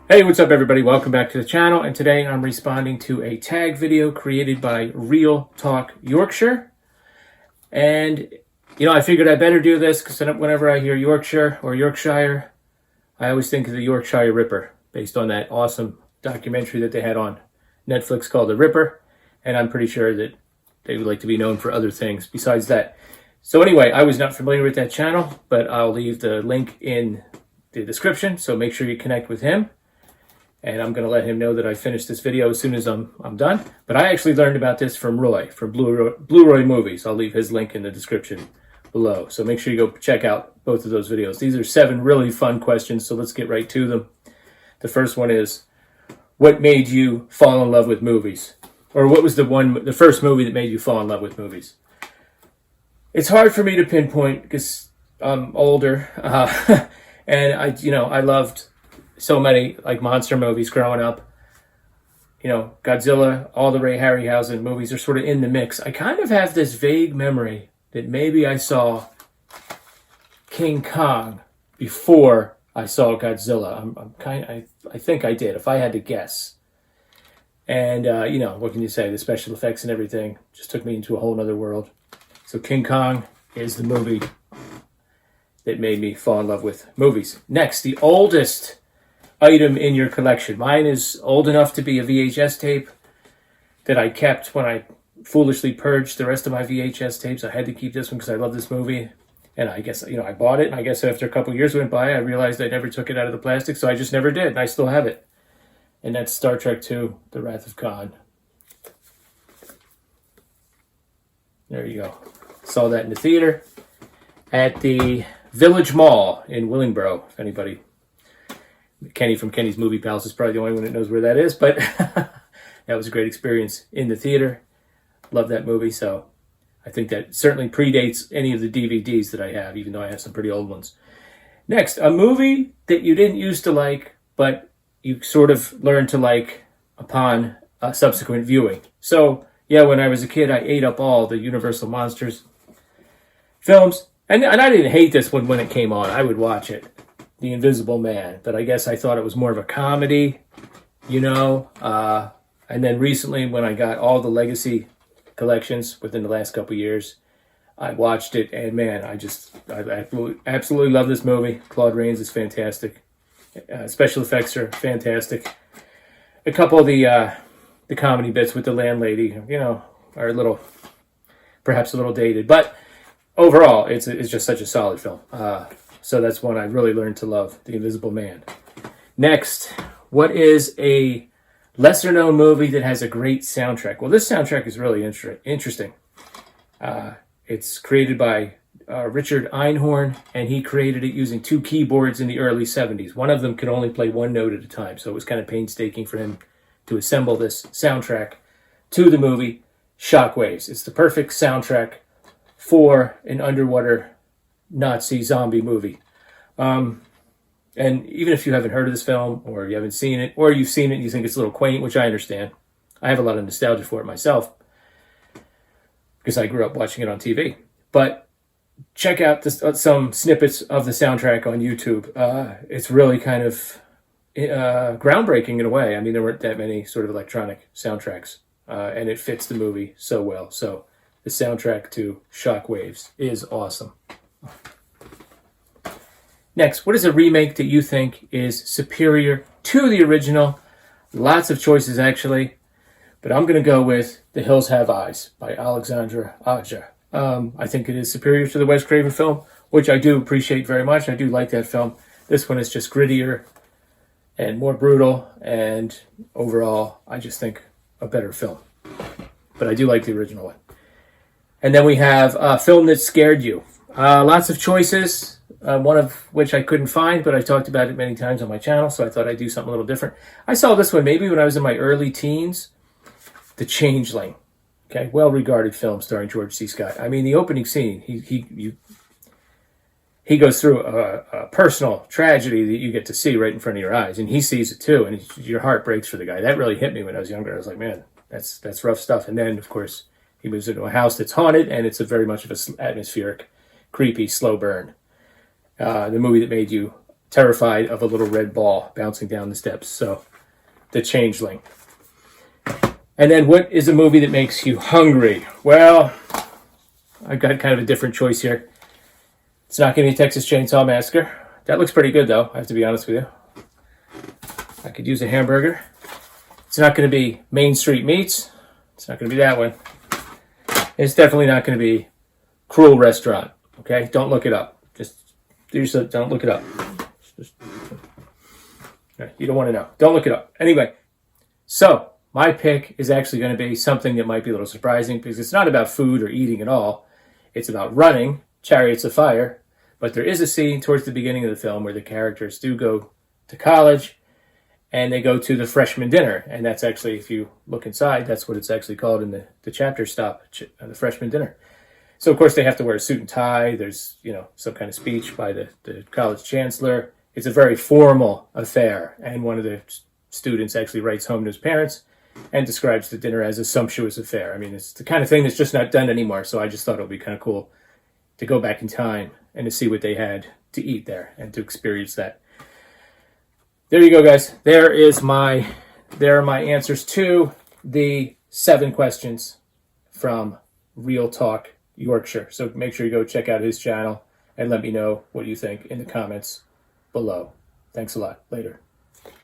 Hey, what's up everybody? Welcome back to the channel, and today I'm responding to a tag video created by ReelTalkYorkshire. And, I figured I better do this because whenever I hear Yorkshire or Yorkshire, I always think of the Yorkshire Ripper, based on that awesome documentary that they had on Netflix called The Ripper. And I'm pretty sure that they would like to be known for other things besides that. So anyway, I was not familiar with that channel, but I'll leave the link in the description, so make sure you connect with him. And I'm going to let him know that I finished this video as soon as I'm done. But I actually learned about this from Roy, from Blue Roy Movies. I'll leave his link in the description below. So make sure you go check out both of those videos. These are 7 really fun questions, so let's get right to them. The first one is, what made you fall in love with movies? Or what was the first movie that made you fall in love with movies? It's hard for me to pinpoint because I'm older. And I loved so many like monster movies growing up. Godzilla, all the Ray Harryhausen movies are sort of in the mix. I kind of have this vague memory that maybe I saw King Kong before I saw Godzilla. I think I did, if I had to guess. And what can you say? The special effects and everything just took me into a whole other world. So King Kong is the movie that made me fall in love with movies. Next, the oldest item in your collection. Mine is old enough to be a VHS tape that I kept when I foolishly purged the rest of my VHS tapes. I had to keep this one because I love this movie. And I guess, I bought it. And I guess after a couple of years went by, I realized I never took it out of the plastic. So I just never did. And I still have it. And that's Star Trek II, The Wrath of Khan. There you go. Saw that in the theater at the Village Mall in Willingboro, if anybody. Kenny from Kenny's Movie Pals is probably the only one that knows where that is, but that was a great experience in the theater. Love that movie, so I think that certainly predates any of the DVDs that I have, even though I have some pretty old ones. Next, a movie that you didn't used to like, but you sort of learned to like upon a subsequent viewing. So, yeah, when I was a kid, I ate up all the Universal Monsters films, and I didn't hate this one when it came on. I would watch it. The Invisible Man, but I guess I thought it was more of a comedy, and then recently when I got all the Legacy collections within the last couple of years, I watched it, and man, I absolutely love this movie. Claude Rains is fantastic. Special effects are fantastic. A couple of the comedy bits with the landlady, are perhaps a little dated, but overall, it's just such a solid film. So that's one I really learned to love, The Invisible Man. Next, what is a lesser-known movie that has a great soundtrack? Well, this soundtrack is really interesting. It's created by Richard Einhorn, and he created it using 2 keyboards in the early 70s. One of them could only play 1 note at a time, so it was kind of painstaking for him to assemble this soundtrack to the movie Shockwaves. It's the perfect soundtrack for an underwater Nazi zombie movie. And even if you haven't heard of this film, or you haven't seen it, or you've seen it and you think it's a little quaint, which I understand. I have a lot of nostalgia for it myself because I grew up watching it on TV. But check out some snippets of the soundtrack on YouTube. It's really kind of groundbreaking in a way. I mean, there weren't that many sort of electronic soundtracks, and it fits the movie so well. So the soundtrack to Shockwaves is awesome. Next, what is a remake that you think is superior to the original? Lots of choices, actually, but I'm going to go with The Hills Have Eyes by Alexandra Aja. I think it is superior to the Wes Craven film, which I do appreciate very much. I do like that film. This one is just grittier and more brutal, and overall, I just think a better film. But I do like the original one. And then we have a film that scared you. Lots of choices, one of which I couldn't find, but I've talked about it many times on my channel, so I thought I'd do something a little different. I saw this one maybe when I was in my early teens, The Changeling. Okay, well-regarded film starring George C. Scott. I mean, the opening scene, he goes through a personal tragedy that you get to see right in front of your eyes, and he sees it too, and your heart breaks for the guy. That really hit me when I was younger. I was like, man, that's rough stuff. And then, of course, he moves into a house that's haunted, and it's a very much of an atmospheric, creepy, slow burn. The movie that made you terrified of a little red ball bouncing down the steps. So, The Changeling. And then what is a movie that makes you hungry? Well, I've got kind of a different choice here. It's not going to be Texas Chainsaw Massacre. That looks pretty good, though, I have to be honest with you. I could use a hamburger. It's not going to be Main Street Meats. It's not going to be that one. It's definitely not going to be Cruel Restaurant. Okay? Don't look it up. Just do yourself, don't look it up. You don't want to know. Don't look it up. Anyway, so my pick is actually going to be something that might be a little surprising because it's not about food or eating at all. It's about running, Chariots of Fire. But there is a scene towards the beginning of the film where the characters do go to college and they go to the freshman dinner. And that's actually, if you look inside, that's what it's actually called in the chapter stop, the freshman dinner. So, of course, they have to wear a suit and tie. There's, some kind of speech by the college chancellor. It's a very formal affair. And one of the students actually writes home to his parents and describes the dinner as a sumptuous affair. I mean, it's the kind of thing that's just not done anymore. So I just thought it would be kind of cool to go back in time and to see what they had to eat there and to experience that. There you go, guys. There are my answers to the 7 questions from Real Talk Yorkshire. So make sure you go check out his channel and let me know what you think in the comments below. Thanks a lot. Later.